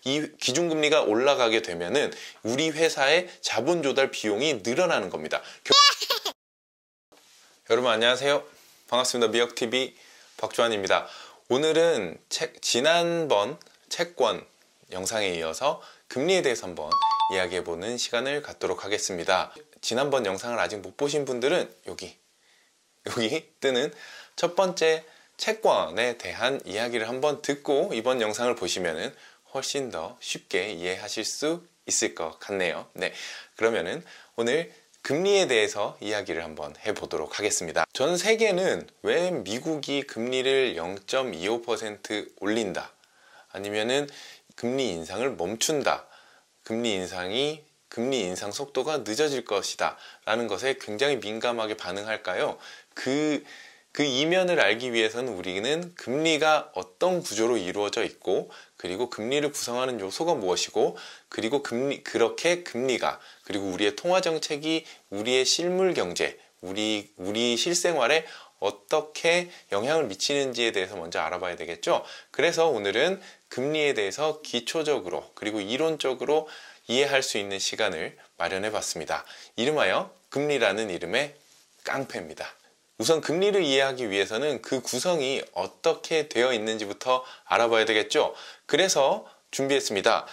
이 기준금리가 올라가게 되면은 우리 회사의 자본 조달 비용이 늘어나는 겁니다. 여러분 안녕하세요. 반갑습니다. 미역TV 박주환입니다. 오늘은 지난번 채권 영상에 이어서 금리에 대해서 한번 이야기해보는 시간을 갖도록 하겠습니다. 지난번 영상을 아직 못 보신 분들은 여기 뜨는 첫 번째 채권에 대한 이야기를 한번 듣고 이번 영상을 보시면은 훨씬 더 쉽게 이해하실 수 있을 것 같네요. 네, 그러면은 오늘 금리에 대해서 이야기를 한번 해보도록 하겠습니다. 전 세계는 왜 미국이 금리를 0.25% 올린다, 아니면은 금리 인상을 멈춘다, 금리 인상 속도가 늦어질 것이다 라는 것에 굉장히 민감하게 반응할까요? 그 이면을 알기 위해서는 우리는 금리가 어떤 구조로 이루어져 있고, 그리고 금리를 구성하는 요소가 무엇이고, 그리고 금리가 그리고 우리의 통화 정책이 우리의 실물 경제, 우리 실생활에 어떻게 영향을 미치는지에 대해서 먼저 알아봐야 되겠죠. 그래서 오늘은 금리에 대해서 기초적으로 그리고 이론적으로 이해할 수 있는 시간을 마련해 봤습니다. 이름하여 금리라는 이름의 깡패입니다. 우선 금리를 이해하기 위해서는 그 구성이 어떻게 되어 있는지부터 알아봐야 되겠죠. 그래서 준비했습니다.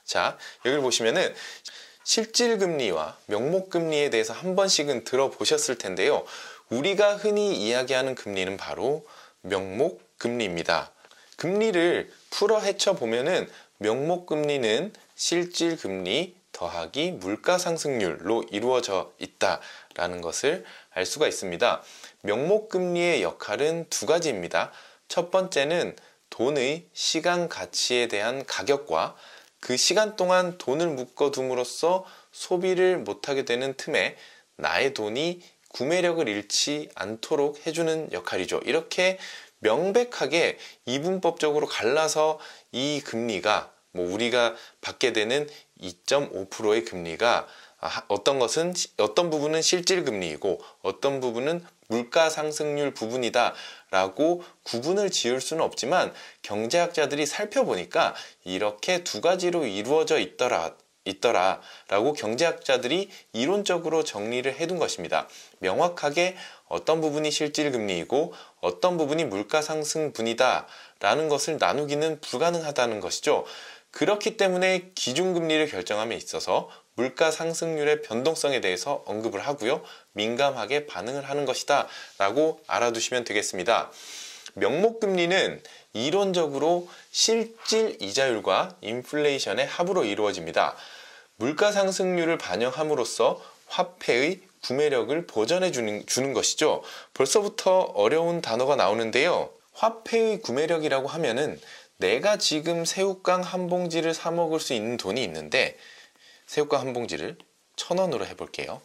자, 여기를 보시면은 실질금리와 명목금리에 대해서 한 번씩은 들어보셨을 텐데요. 우리가 흔히 이야기하는 금리는 바로 명목금리입니다. 금리를 풀어 헤쳐보면은 명목금리는 실질금리 더하기 물가상승률로 이루어져 있다라는 것을 알 수가 있습니다. 명목금리의 역할은 두 가지입니다. 첫 번째는 돈의 시간 가치에 대한 가격과 그 시간 동안 돈을 묶어둠으로써 소비를 못하게 되는 틈에 나의 돈이 구매력을 잃지 않도록 해주는 역할이죠. 이렇게 명백하게 이분법적으로 갈라서 이 금리가 우리가 받게 되는 2.5%의 금리가 어떤 부분은 실질금리이고 어떤 부분은 물가상승률 부분이다 라고 구분을 지을 수는 없지만, 경제학자들이 살펴보니까 이렇게 두 가지로 이루어져 있더라 라고 경제학자들이 이론적으로 정리를 해둔 것입니다. 명확하게 어떤 부분이 실질금리이고 어떤 부분이 물가상승분이다 라는 것을 나누기는 불가능하다는 것이죠. 그렇기 때문에 기준금리를 결정함에 있어서 물가 상승률의 변동성에 대해서 언급을 하고요, 민감하게 반응을 하는 것이다 라고 알아두시면 되겠습니다. 명목금리는 이론적으로 실질 이자율과 인플레이션의 합으로 이루어집니다. 물가 상승률을 반영함으로써 화폐의 구매력을 보전해 주는 것이죠. 벌써부터 어려운 단어가 나오는데요. 화폐의 구매력이라고 하면은 내가 지금 새우깡 한 봉지를 사 먹을 수 있는 돈이 있는데, 새우깡 한 봉지를 1,000원으로 해볼게요.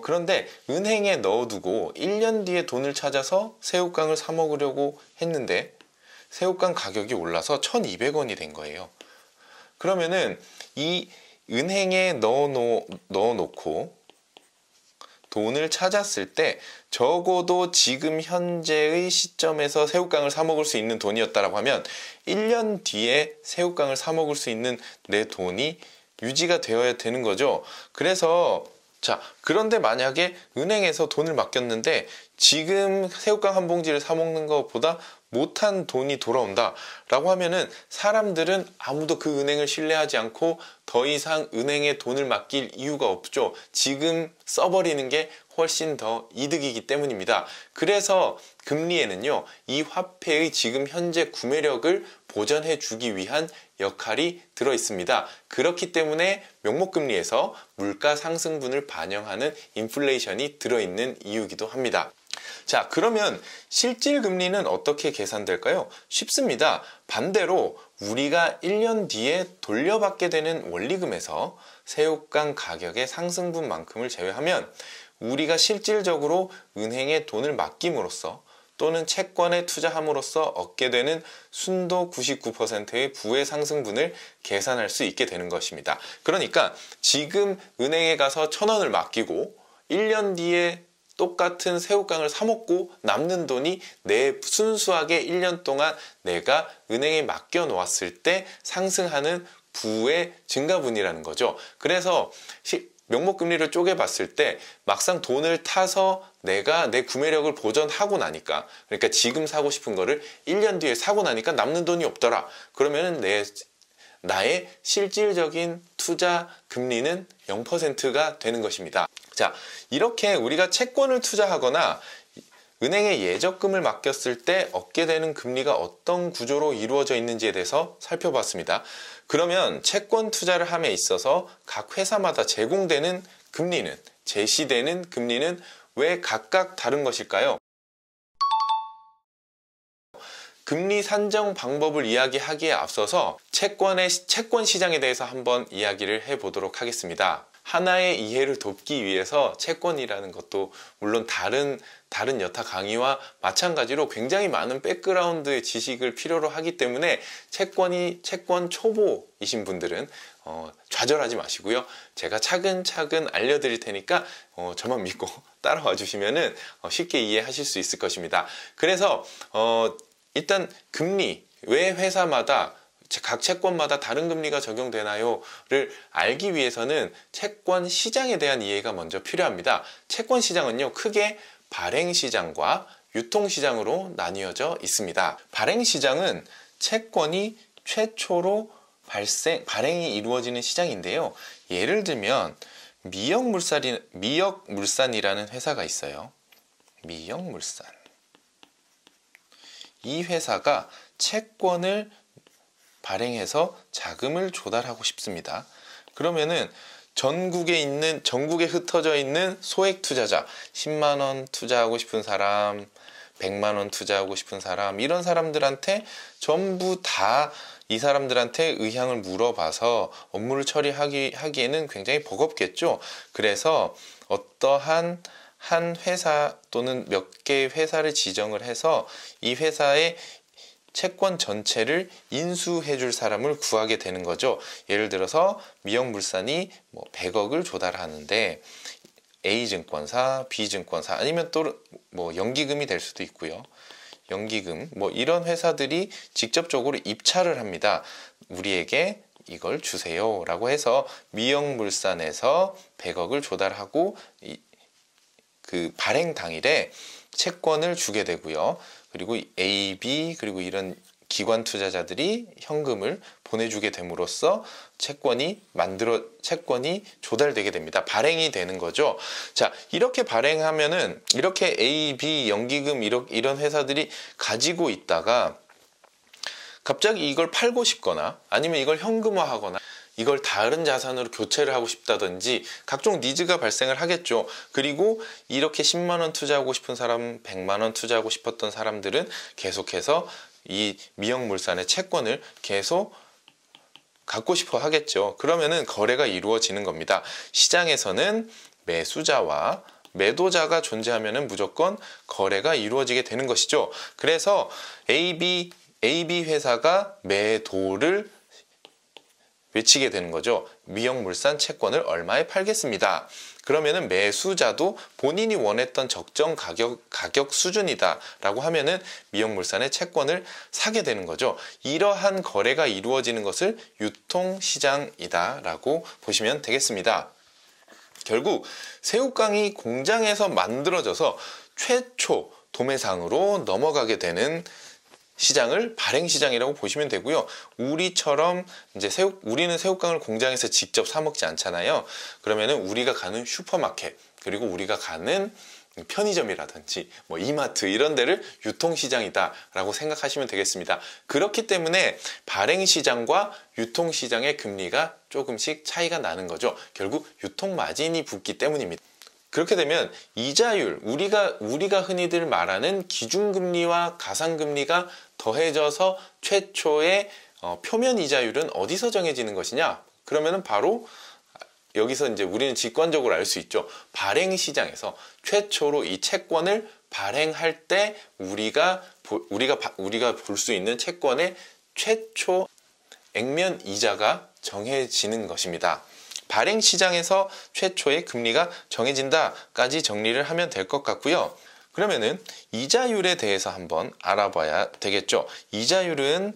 그런데 은행에 넣어두고 1년 뒤에 돈을 찾아서 새우깡을 사 먹으려고 했는데 새우깡 가격이 올라서 1,200원이 된 거예요. 그러면은 이 은행에 넣어놓고 돈을 찾았을 때 적어도 지금 현재의 시점에서 새우깡을 사 먹을 수 있는 돈이었다라고 하면 1년 뒤에 새우깡을 사 먹을 수 있는 내 돈이 유지가 되어야 되는 거죠. 그런데 만약에 은행에서 돈을 맡겼는데 지금 새우깡 한 봉지를 사 먹는 것보다 못한 돈이 돌아온다 라고 하면은 사람들은 아무도 그 은행을 신뢰하지 않고 더 이상 은행에 돈을 맡길 이유가 없죠. 지금 써버리는 게 훨씬 더 이득이기 때문입니다. 그래서 금리에는요, 이 화폐의 지금 현재 구매력을 보전해 주기 위한 역할이 들어 있습니다. 그렇기 때문에 명목금리에서 물가 상승분을 반영하는 인플레이션이 들어있는 이유이기도 합니다. 자, 그러면 실질금리는 어떻게 계산될까요? 쉽습니다. 반대로 우리가 1년 뒤에 돌려받게 되는 원리금에서 새우깡 가격의 상승분만큼을 제외하면 우리가 실질적으로 은행에 돈을 맡김으로써 또는 채권에 투자함으로써 얻게 되는 순도 99%의 부의 상승분을 계산할 수 있게 되는 것입니다. 그러니까 지금 은행에 가서 1,000원을 맡기고 1년 뒤에 똑같은 새우깡을 사 먹고 남는 돈이 내 순수하게 1년 동안 내가 은행에 맡겨 놓았을 때 상승하는 부의 증가분이라는 거죠. 그래서 명목금리를 쪼개 봤을 때 막상 돈을 타서 내가 내 구매력을 보전하고 나니까, 그러니까 지금 사고 싶은 거를 1년 뒤에 사고 나니까 남는 돈이 없더라. 그러면은 나의 실질적인 투자 금리는 0%가 되는 것입니다. 자, 이렇게 우리가 채권을 투자하거나 은행에 예적금을 맡겼을 때 얻게 되는 금리가 어떤 구조로 이루어져 있는지에 대해서 살펴봤습니다. 그러면 채권 투자를 함에 있어서 각 회사마다 제공되는 금리는, 제시되는 금리는 왜 각각 다른 것일까요? 금리 산정 방법을 이야기하기에 앞서서 채권 시장에 대해서 한번 이야기를 해보도록 하겠습니다. 하나의 이해를 돕기 위해서 채권이라는 것도 물론 다른 여타 강의와 마찬가지로 굉장히 많은 백그라운드의 지식을 필요로 하기 때문에 채권 초보이신 분들은 좌절하지 마시고요. 제가 차근차근 알려드릴 테니까 저만 믿고 따라와 주시면은 쉽게 이해하실 수 있을 것입니다. 그래서 일단 금리, 왜 회사마다 각 채권마다 다른 금리가 적용되나요?를 알기 위해서는 채권 시장에 대한 이해가 먼저 필요합니다. 채권 시장은요, 크게 발행 시장과 유통 시장으로 나뉘어져 있습니다. 발행 시장은 채권이 최초로 발행이 이루어지는 시장인데요. 예를 들면 미역물산이라는 회사가 있어요. 미역물산. 이 회사가 채권을 발행해서 자금을 조달하고 싶습니다. 그러면은 전국에 흩어져 있는 소액 투자자, 10만원 투자하고 싶은 사람, 100만원 투자하고 싶은 사람, 이런 사람들한테 전부 다 이 사람들한테 의향을 물어봐서 업무를 처리하기에는 굉장히 버겁겠죠. 그래서 어떠한 한 회사 또는 몇 개의 회사를 지정을 해서 이 회사의 채권 전체를 인수해 줄 사람을 구하게 되는 거죠. 예를 들어서 미역물산이 100억을 조달하는데 A증권사, B증권사, 아니면 또 연기금이 될 수도 있고요. 연기금, 이런 회사들이 직접적으로 입찰을 합니다. 우리에게 이걸 주세요 라고 해서 미역물산에서 100억을 조달하고 그 발행 당일에 채권을 주게 되고요. 그리고 A, B, 그리고 이런 기관 투자자들이 현금을 보내주게 됨으로써 채권이 조달되게 됩니다. 발행이 되는 거죠. 자, 이렇게 발행하면은 이렇게 A, B, 연기금 이런 회사들이 가지고 있다가 갑자기 이걸 팔고 싶거나 아니면 이걸 현금화하거나 이걸 다른 자산으로 교체를 하고 싶다든지 각종 니즈가 발생을 하겠죠. 그리고 이렇게 10만원 투자하고 싶은 사람, 100만원 투자하고 싶었던 사람들은 계속해서 이 미역물산의 채권을 계속 갖고 싶어 하겠죠. 그러면은 거래가 이루어지는 겁니다. 시장에서는 매수자와 매도자가 존재하면은 무조건 거래가 이루어지게 되는 것이죠. 그래서 AB 회사가 매도를 외치게 되는 거죠. 미역물산 채권을 얼마에 팔겠습니다. 그러면은 매수자도 본인이 원했던 적정 가격 수준이다 라고 하면은 미역물산의 채권을 사게 되는 거죠. 이러한 거래가 이루어지는 것을 유통시장이다 라고 보시면 되겠습니다. 결국 새우깡이 공장에서 만들어져서 최초 도매상으로 넘어가게 되는 시장을 발행시장이라고 보시면 되고요. 우리처럼 이제 우리는 새우깡을 공장에서 직접 사 먹지 않잖아요. 그러면은 우리가 가는 슈퍼마켓, 그리고 우리가 가는 편의점이라든지 이마트 이런 데를 유통시장이다 라고 생각하시면 되겠습니다. 그렇기 때문에 발행시장과 유통시장의 금리가 조금씩 차이가 나는 거죠. 결국 유통마진이 붙기 때문입니다. 그렇게 되면 이자율, 우리가 흔히들 말하는 기준금리와 가상금리가 더해져서 최초의 표면 이자율은 어디서 정해지는 것이냐? 그러면은 바로 여기서 이제 우리는 직관적으로 알 수 있죠. 발행 시장에서 최초로 이 채권을 발행할 때 우리가 볼 수 있는 채권의 최초 액면 이자가 정해지는 것입니다. 발행 시장에서 최초의 금리가 정해진다까지 정리를 하면 될 것 같고요. 그러면은 이자율에 대해서 한번 알아봐야 되겠죠. 이자율은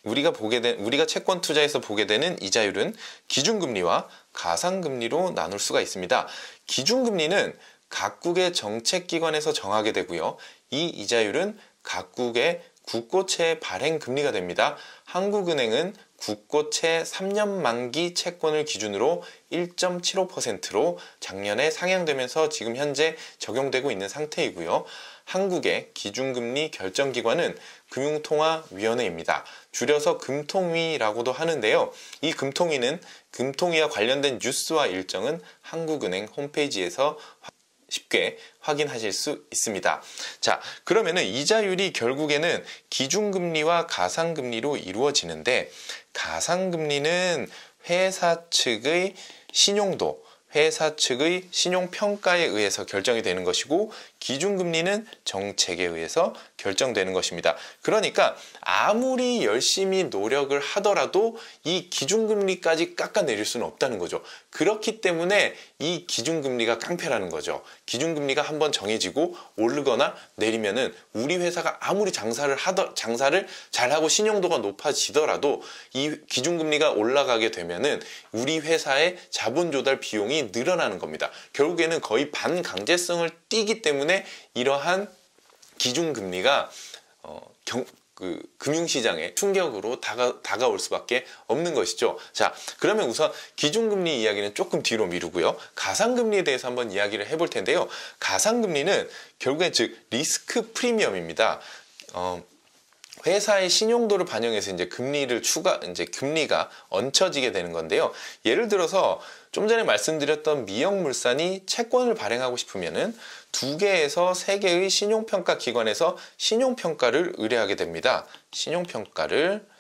우리가 채권 투자에서 보게 되는 이자율은 기준금리와 가상금리로 나눌 수가 있습니다. 기준금리는 각국의 정책기관에서 정하게 되고요. 이 이자율은 각국의 국고채 발행 금리가 됩니다. 한국은행은 국고채 3년 만기 채권을 기준으로 1.75%로 작년에 상향되면서 지금 현재 적용되고 있는 상태이고요. 한국의 기준금리 결정기관은 금융통화위원회입니다. 줄여서 금통위라고도 하는데요. 이 금통위와 관련된 뉴스와 일정은 한국은행 홈페이지에서 쉽게 확인하실 수 있습니다. 자, 그러면은 이자율이 결국에는 기준금리와 가상금리로 이루어지는데, 가상금리는 회사 측의 신용도, 회사 측의 신용평가에 의해서 결정이 되는 것이고, 기준금리는 정책에 의해서 결정되는 것입니다. 그러니까 아무리 열심히 노력을 하더라도 이 기준금리까지 깎아내릴 수는 없다는 거죠. 그렇기 때문에 이 기준금리가 깡패라는 거죠. 기준금리가 한번 정해지고 오르거나 내리면은 우리 회사가 아무리 장사를 잘하고 신용도가 높아지더라도 이 기준금리가 올라가게 되면은 우리 회사의 자본 조달 비용이 늘어나는 겁니다. 결국에는 거의 반강제성을 띠기 때문에 이러한 기준금리가 금융시장에 충격으로 다가올 수밖에 없는 것이죠. 자, 그러면 우선 기준금리 이야기는 조금 뒤로 미루고요. 가상금리에 대해서 한번 이야기를 해볼 텐데요. 가상금리는 결국엔 즉 리스크 프리미엄입니다. 회사의 신용도를 반영해서 이제 금리가 얹혀지게 되는 건데요. 예를 들어서 좀 전에 말씀드렸던 미역물산이 채권을 발행하고 싶으면은 2개에서 3개의 신용평가 기관에서 신용평가를 의뢰하게 됩니다. 신용평가를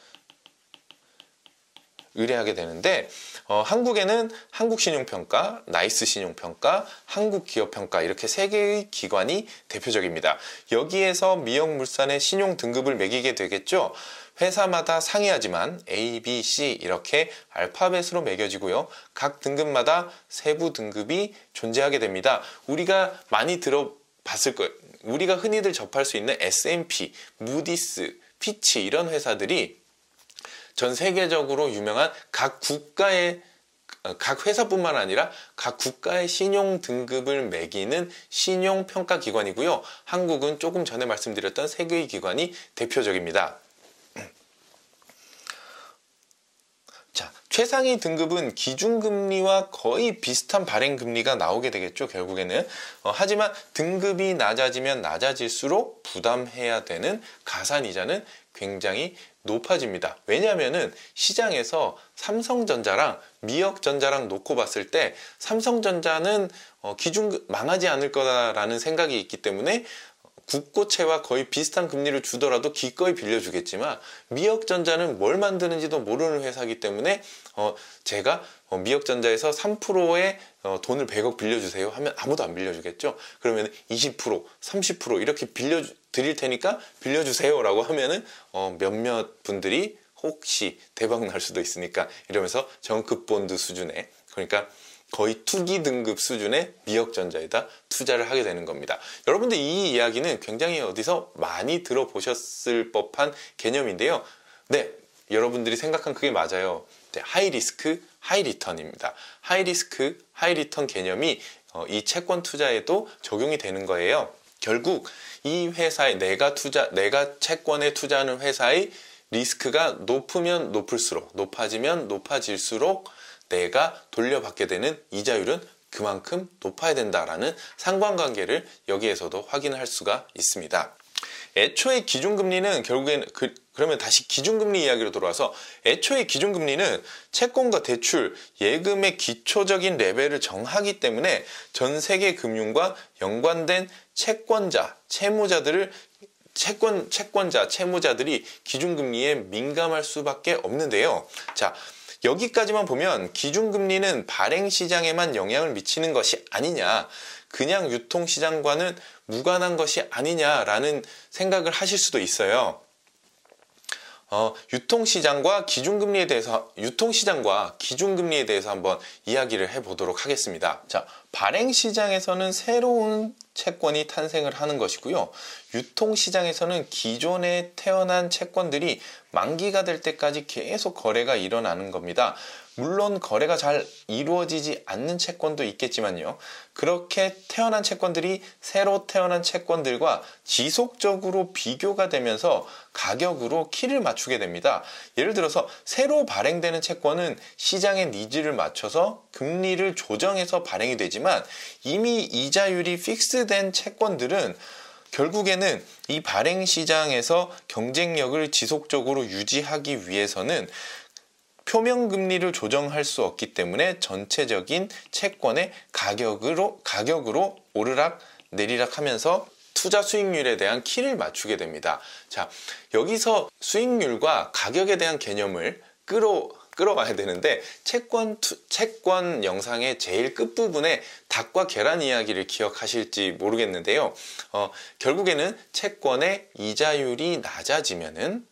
의뢰하게 되는데, 한국에는 한국신용평가, 나이스신용평가, 한국기업평가 이렇게 3개의 기관이 대표적입니다. 여기에서 미역물산의 신용 등급을 매기게 되겠죠. 회사마다 상이하지만 A, B, C 이렇게 알파벳으로 매겨지고요. 각 등급마다 세부 등급이 존재하게 됩니다. 우리가 많이 들어봤을 거예요. 우리가 흔히들 접할 수 있는 S&P, 무디스, 피치 이런 회사들이 전 세계적으로 유명한 각 회사뿐만 아니라 각 국가의 신용 등급을 매기는 신용평가 기관이고요. 한국은 조금 전에 말씀드렸던 3개의 기관이 대표적입니다. 자, 최상위 등급은 기준금리와 거의 비슷한 발행금리가 나오게 되겠죠, 결국에는. 하지만 등급이 낮아지면 낮아질수록 부담해야 되는 가산이자는 굉장히 높아집니다. 왜냐하면은 시장에서 삼성전자랑 미역전자랑 놓고 봤을 때 삼성전자는 기준금 망하지 않을 거다라는 생각이 있기 때문에 국고채와 거의 비슷한 금리를 주더라도 기꺼이 빌려주겠지만, 미역전자는 뭘 만드는지도 모르는 회사이기 때문에 제가 미역전자에서 3%의 돈을 100억 빌려주세요 하면 아무도 안 빌려주겠죠. 그러면 20%, 30% 이렇게 빌려드릴 테니까 빌려주세요 라고 하면은 몇몇 분들이 혹시 대박 날 수도 있으니까 이러면서 정급본드 수준의, 그러니까 거의 투기 등급 수준의 미역전자에다 투자를 하게 되는 겁니다. 여러분들 이 이야기는 굉장히 어디서 많이 들어보셨을 법한 개념인데요. 네, 여러분들이 생각한 그게 맞아요. 네, 하이 리스크, 하이 리턴입니다. 하이 리스크, 하이 리턴 개념이 이 채권 투자에도 적용이 되는 거예요. 결국 이 회사에 내가 채권에 투자하는 회사의 리스크가 높으면 높을수록, 높아지면 높아질수록 내가 돌려받게 되는 이자율은 그만큼 높아야 된다라는 상관관계를 여기에서도 확인할 수가 있습니다. 애초에 기준금리는 결국엔 그러면 다시 기준금리 이야기로 돌아와서, 애초에 기준금리는 채권과 대출, 예금의 기초적인 레벨을 정하기 때문에 전 세계 금융과 연관된 채권자들이 기준금리에 민감할 수밖에 없는데요. 자, 여기까지만 보면 기준금리는 발행시장에만 영향을 미치는 것이 아니냐, 그냥 유통시장과는 무관한 것이 아니냐라는 생각을 하실 수도 있어요. 유통시장과 기준금리에 대해서 한번 이야기를 해보도록 하겠습니다. 자, 발행시장에서는 새로운 채권이 탄생을 하는 것이고요. 유통시장에서는 기존에 태어난 채권들이 만기가 될 때까지 계속 거래가 일어나는 겁니다. 물론 거래가 잘 이루어지지 않는 채권도 있겠지만요. 그렇게 태어난 채권들이 새로 태어난 채권들과 지속적으로 비교가 되면서 가격으로 키를 맞추게 됩니다. 예를 들어서 새로 발행되는 채권은 시장의 니즈를 맞춰서 금리를 조정해서 발행이 되지만 이미 이자율이 픽스된 채권들은 결국에는 이 발행 시장에서 경쟁력을 지속적으로 유지하기 위해서는 표면금리를 조정할 수 없기 때문에 전체적인 채권의 가격으로 오르락 내리락 하면서 투자 수익률에 대한 키를 맞추게 됩니다. 자, 여기서 수익률과 가격에 대한 개념을 끌어가야 되는데 채권 영상의 제일 끝부분에 닭과 계란 이야기를 기억하실지 모르겠는데요. 결국에는 채권의 이자율이 낮아지면은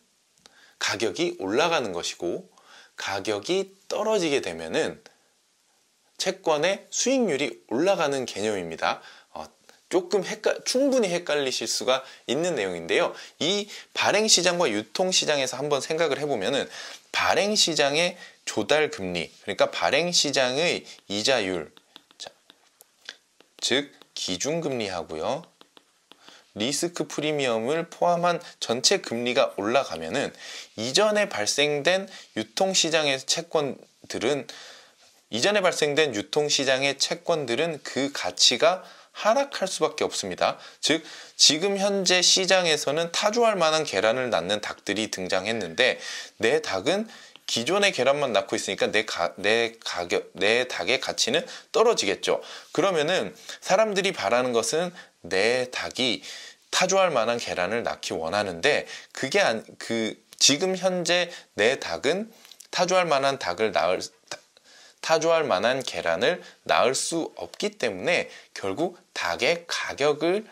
가격이 올라가는 것이고 가격이 떨어지게 되면은 채권의 수익률이 올라가는 개념입니다. 조금 충분히 헷갈리실 수가 있는 내용인데요. 이 발행시장과 유통시장에서 한번 생각을 해보면은 발행시장의 조달금리, 그러니까 발행시장의 이자율, 즉 기준금리하고요. 리스크 프리미엄을 포함한 전체 금리가 올라가면은 이전에 발생된 유통시장의 채권들은 그 가치가 하락할 수밖에 없습니다. 즉 지금 현재 시장에서는 타주할 만한 계란을 낳는 닭들이 등장했는데 내 닭은 기존의 계란만 낳고 있으니까 내 닭의 가치는 떨어지겠죠. 그러면은 사람들이 바라는 것은 내 닭이 타주할 만한 계란을 낳기 원하는데 지금 현재 내 닭은 타주할 만한 계란을 낳을 수 없기 때문에 결국 닭의 가격을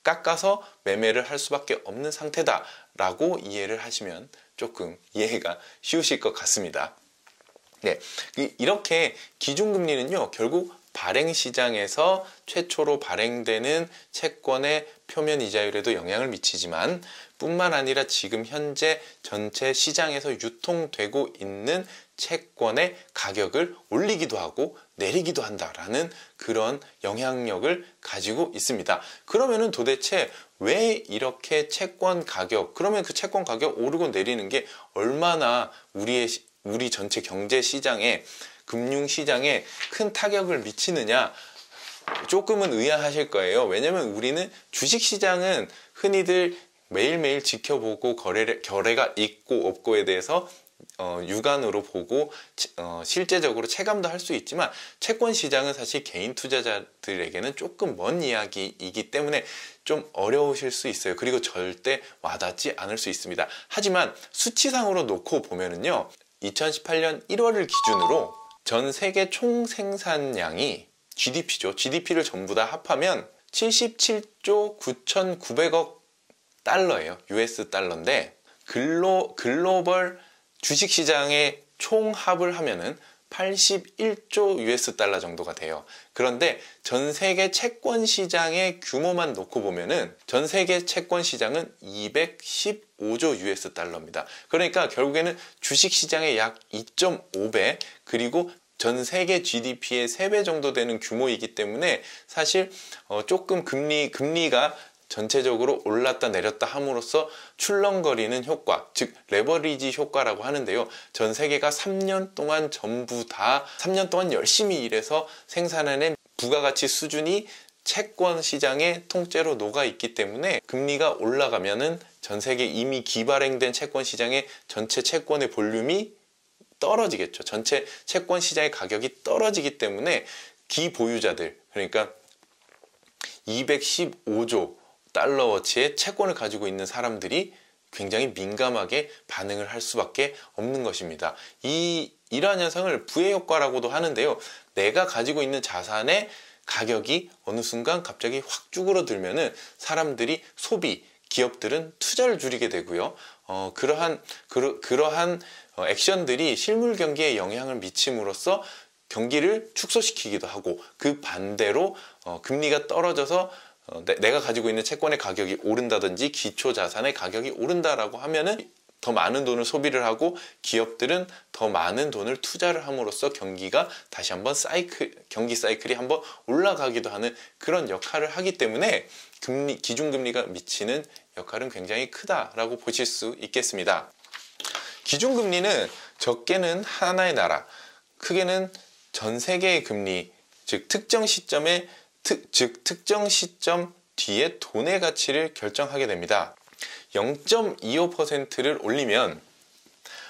깎아서 매매를 할 수밖에 없는 상태다라고 이해를 하시면 조금 이해가 쉬우실 것 같습니다. 네, 이렇게 기준금리는요, 결국 발행시장에서 최초로 발행되는 채권의 표면 이자율에도 영향을 미치지만 뿐만 아니라 지금 현재 전체 시장에서 유통되고 있는 채권의 가격을 올리기도 하고 내리기도 한다라는 그런 영향력을 가지고 있습니다. 그러면은 도대체 왜 이렇게 그러면 그 채권 가격 오르고 내리는 게 얼마나 우리 전체 경제 시장에 금융시장에 큰 타격을 미치느냐, 조금은 의아하실 거예요. 왜냐면 우리는 주식시장은 흔히들 매일매일 지켜보고 거래가 있고 없고에 대해서 육안으로 보고 실제적으로 체감도 할 수 있지만 채권시장은 사실 개인 투자자들에게는 조금 먼 이야기이기 때문에 좀 어려우실 수 있어요. 그리고 절대 와닿지 않을 수 있습니다. 하지만 수치상으로 놓고 보면은요, 2018년 1월을 기준으로 전 세계 총 생산량이 GDP죠. GDP를 전부 다 합하면 77조 9,900억 달러예요. US 달러인데 글로벌 주식시장의 총합을 하면은 81조 US 달러 정도가 돼요. 그런데 전 세계 채권 시장의 규모만 놓고 보면은 전 세계 채권 시장은 215조 US 달러입니다. 그러니까 결국에는 주식 시장의 약 2.5배, 그리고 전 세계 GDP의 3배 정도 되는 규모이기 때문에 사실 조금 금리가 전체적으로 올랐다 내렸다 함으로써 출렁거리는 효과, 즉 레버리지 효과라고 하는데요. 전 세계가 3년 동안 전부 다 3년 동안 열심히 일해서 생산해낸 부가가치 수준이 채권 시장의 통째로 녹아 있기 때문에 금리가 올라가면은 전 세계 이미 기발행된 채권 시장의 전체 채권의 볼륨이 떨어지겠죠. 전체 채권 시장의 가격이 떨어지기 때문에 기보유자들, 그러니까 215조 달러어치의 채권을 가지고 있는 사람들이 굉장히 민감하게 반응을 할 수밖에 없는 것입니다. 이러한 현상을 부의 효과라고도 하는데요. 내가 가지고 있는 자산의 가격이 어느 순간 갑자기 확 쭈그러들면은 사람들이 기업들은 투자를 줄이게 되고요. 그러한 액션들이 실물 경기에 영향을 미침으로써 경기를 축소시키기도 하고, 그 반대로 금리가 떨어져서 내가 가지고 있는 채권의 가격이 오른다든지 기초 자산의 가격이 오른다라고 하면은 더 많은 돈을 소비를 하고 기업들은 더 많은 돈을 투자를 함으로써 경기가 다시 한번 경기 사이클이 한번 올라가기도 하는 그런 역할을 하기 때문에 기준금리가 미치는 역할은 굉장히 크다라고 보실 수 있겠습니다. 기준금리는 적게는 하나의 나라, 크게는 전 세계의 금리, 즉 특정 시점 뒤에 돈의 가치를 결정하게 됩니다. 0.25%를 올리면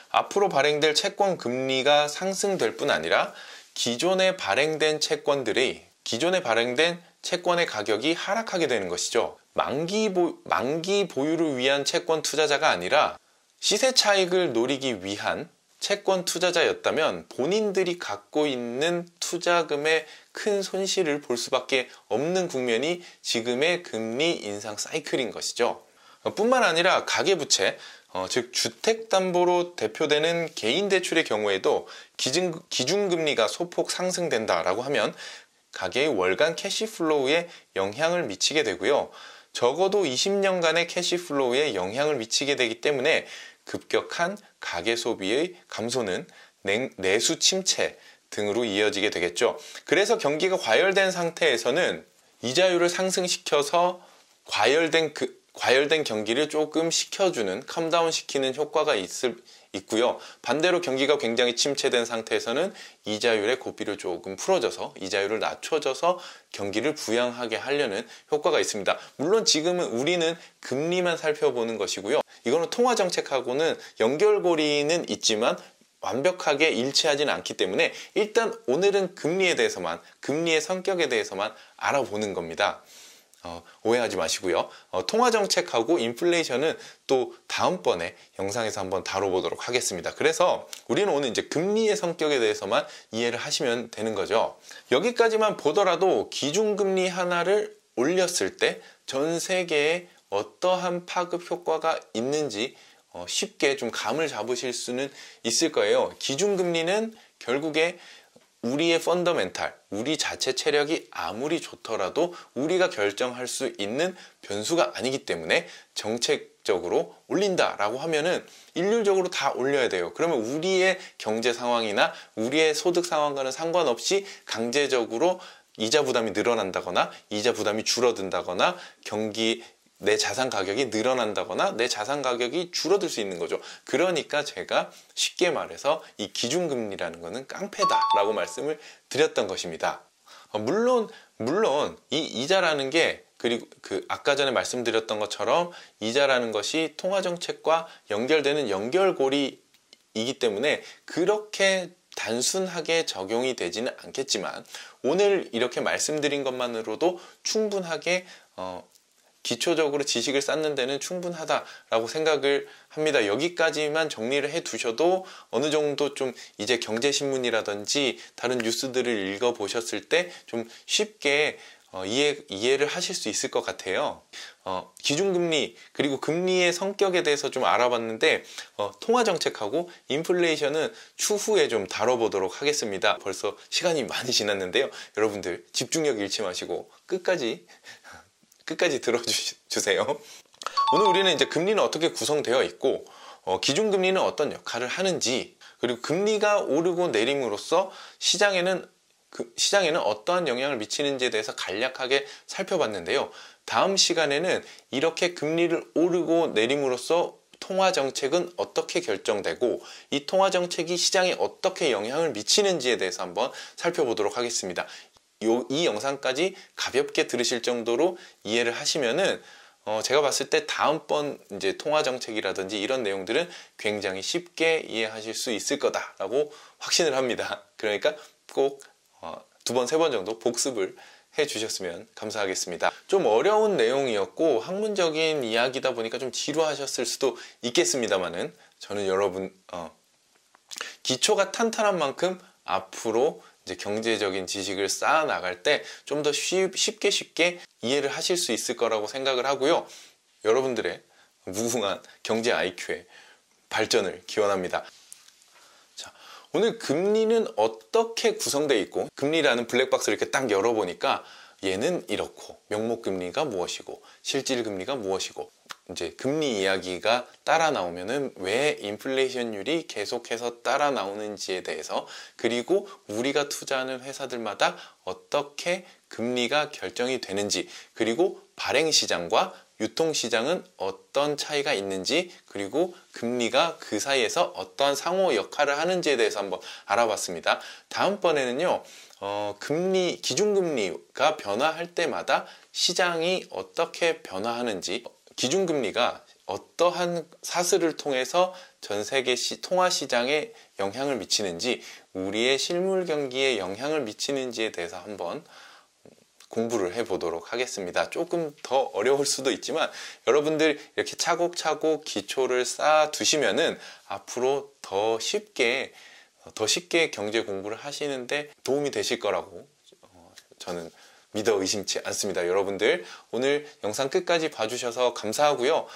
앞으로 발행될 채권 금리가 상승될 뿐 아니라 기존에 발행된 채권의 가격이 하락하게 되는 것이죠. 만기 보유를 위한 채권 투자자가 아니라 시세 차익을 노리기 위한 채권 투자자였다면 본인들이 갖고 있는 투자금의 큰 손실을 볼 수밖에 없는 국면이 지금의 금리 인상 사이클인 것이죠. 뿐만 아니라 가계부채, 즉 주택담보로 대표되는 개인대출의 경우에도 기준금리가 소폭 상승된다라고 하면 가계의 월간 캐시플로우에 영향을 미치게 되고요. 적어도 20년간의 캐시플로우에 영향을 미치게 되기 때문에 급격한 가계 소비의 감소는 내수 침체 등으로 이어지게 되겠죠. 그래서 경기가 과열된 상태에서는 이자율을 상승시켜서 과열된 경기를 조금 식혀주는, 컴다운 시키는 효과가 있고요. 반대로 경기가 굉장히 침체된 상태에서는 이자율의 고삐를 조금 풀어줘서, 이자율을 낮춰줘서 경기를 부양하게 하려는 효과가 있습니다. 물론 지금은 우리는 금리만 살펴보는 것이고요. 이거는 통화정책하고는 연결고리는 있지만 완벽하게 일치하지는 않기 때문에 일단 오늘은 금리의 성격에 대해서만 알아보는 겁니다. 오해하지 마시고요. 통화정책하고 인플레이션은 또 다음번에 영상에서 한번 다뤄보도록 하겠습니다. 그래서 우리는 오늘 이제 금리의 성격에 대해서만 이해를 하시면 되는 거죠. 여기까지만 보더라도 기준금리 하나를 올렸을 때 전 세계에 어떠한 파급 효과가 있는지 쉽게 좀 감을 잡으실 수는 있을 거예요. 기준금리는 결국에 우리의 펀더멘탈, 우리 자체 체력이 아무리 좋더라도 우리가 결정할 수 있는 변수가 아니기 때문에 정책적으로 올린다라고 하면은 일률적으로 다 올려야 돼요. 그러면 우리의 경제 상황이나 우리의 소득 상황과는 상관없이 강제적으로 이자 부담이 늘어난다거나 이자 부담이 줄어든다거나 내 자산 가격이 늘어난다거나 내 자산 가격이 줄어들 수 있는 거죠. 그러니까 제가 쉽게 말해서 이 기준금리라는 거는 깡패다라고 말씀을 드렸던 것입니다. 물론 이 이자라는 게, 그리고 아까 전에 말씀드렸던 것처럼 이자라는 것이 통화정책과 연결되는 연결고리이기 때문에 그렇게 단순하게 적용이 되지는 않겠지만 오늘 이렇게 말씀드린 것만으로도 충분하게 기초적으로 지식을 쌓는 데는 충분하다라고 생각을 합니다. 여기까지만 정리를 해 두셔도 어느 정도 좀 이제 경제신문이라든지 다른 뉴스들을 읽어보셨을 때 좀 쉽게 이해를 하실 수 있을 것 같아요. 기준금리 그리고 금리의 성격에 대해서 좀 알아봤는데 통화정책하고 인플레이션은 추후에 좀 다뤄보도록 하겠습니다. 벌써 시간이 많이 지났는데요. 여러분들 집중력 잃지 마시고 끝까지 들어주세요. 오늘 우리는 이제 금리는 어떻게 구성되어 있고 기준금리는 어떤 역할을 하는지, 그리고 금리가 오르고 내림으로써 시장에는 어떠한 영향을 미치는지에 대해서 간략하게 살펴봤는데요. 다음 시간에는 이렇게 금리를 오르고 내림으로써 통화정책은 어떻게 결정되고 이 통화정책이 시장에 어떻게 영향을 미치는지에 대해서 한번 살펴보도록 하겠습니다. 이 영상까지 가볍게 들으실 정도로 이해를 하시면은 제가 봤을 때 다음번 이제 통화정책이라든지 이런 내용들은 굉장히 쉽게 이해하실 수 있을 거다라고 확신을 합니다. 그러니까 꼭 2번, 3번 정도 복습을 해 주셨으면 감사하겠습니다. 좀 어려운 내용이었고 학문적인 이야기다 보니까 좀 지루하셨을 수도 있겠습니다만은 저는 여러분 기초가 탄탄한 만큼 앞으로 이제 경제적인 지식을 쌓아 나갈 때 좀 더 쉽게 이해를 하실 수 있을 거라고 생각을 하고요. 여러분들의 무궁한 경제 IQ의 발전을 기원합니다. 자, 오늘 금리는 어떻게 구성되어 있고, 금리라는 블랙박스를 이렇게 딱 열어보니까 얘는 이렇고, 명목금리가 무엇이고, 실질금리가 무엇이고, 이제 금리 이야기가 따라 나오면은 왜 인플레이션율이 계속해서 따라 나오는지에 대해서, 그리고 우리가 투자하는 회사들마다 어떻게 금리가 결정이 되는지, 그리고 발행시장과 유통시장은 어떤 차이가 있는지, 그리고 금리가 그 사이에서 어떠한 상호 역할을 하는지에 대해서 한번 알아봤습니다. 다음번에는요, 기준금리가 변화할 때마다 시장이 어떻게 변화하는지, 기준금리가 어떠한 사슬을 통해서 전 세계 통화시장에 영향을 미치는지, 우리의 실물 경기에 영향을 미치는지에 대해서 한번 공부를 해보도록 하겠습니다. 조금 더 어려울 수도 있지만 여러분들 이렇게 차곡차곡 기초를 쌓아 두시면은 앞으로 더 쉽게 경제 공부를 하시는데 도움이 되실 거라고 저는 믿어 의심치 않습니다. 여러분들 오늘 영상 끝까지 봐주셔서 감사하고요.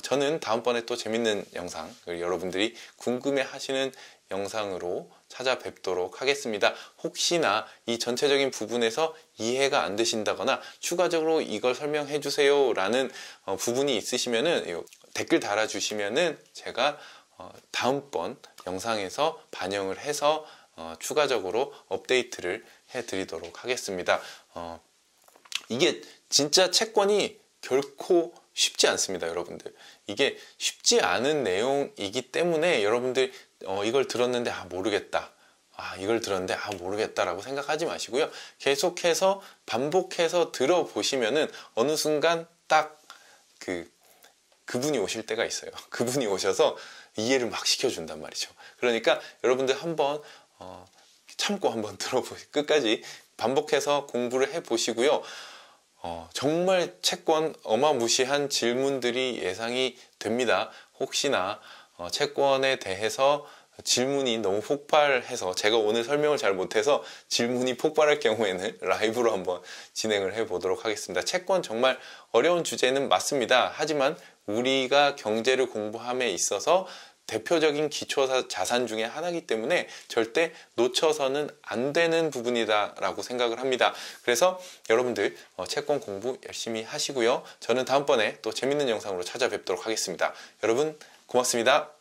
저는 다음번에 또 재밌는 영상, 그리고 여러분들이 궁금해 하시는 영상으로 찾아뵙도록 하겠습니다. 혹시나 이 전체적인 부분에서 이해가 안 되신다거나 추가적으로 이걸 설명해 주세요 라는 부분이 있으시면은 댓글 달아주시면은 제가 다음번 영상에서 반영을 해서 추가적으로 업데이트를 해 드리도록 하겠습니다. 이게 진짜 채권이 결코 쉽지 않습니다, 여러분들. 이게 쉽지 않은 내용이기 때문에 여러분들 이걸 들었는데 모르겠다, 이걸 들었는데 모르겠다 라고 생각하지 마시고요. 계속해서 반복해서 들어보시면은 어느 순간 딱 그분이 오실 때가 있어요. 그분이 오셔서 이해를 막 시켜준단 말이죠. 그러니까 여러분들 한번 참고 한번 끝까지 반복해서 공부를 해보시고요. 정말 채권 어마무시한 질문들이 예상이 됩니다. 혹시나 채권에 대해서 질문이 너무 폭발해서 제가 오늘 설명을 잘 못해서 질문이 폭발할 경우에는 라이브로 한번 진행을 해 보도록 하겠습니다. 채권 정말 어려운 주제는 맞습니다. 하지만 우리가 경제를 공부함에 있어서 대표적인 기초 자산 중에 하나이기 때문에 절대 놓쳐서는 안 되는 부분이다 라고 생각을 합니다. 그래서 여러분들 채권 공부 열심히 하시고요. 저는 다음번에 또 재밌는 영상으로 찾아뵙도록 하겠습니다. 여러분 고맙습니다.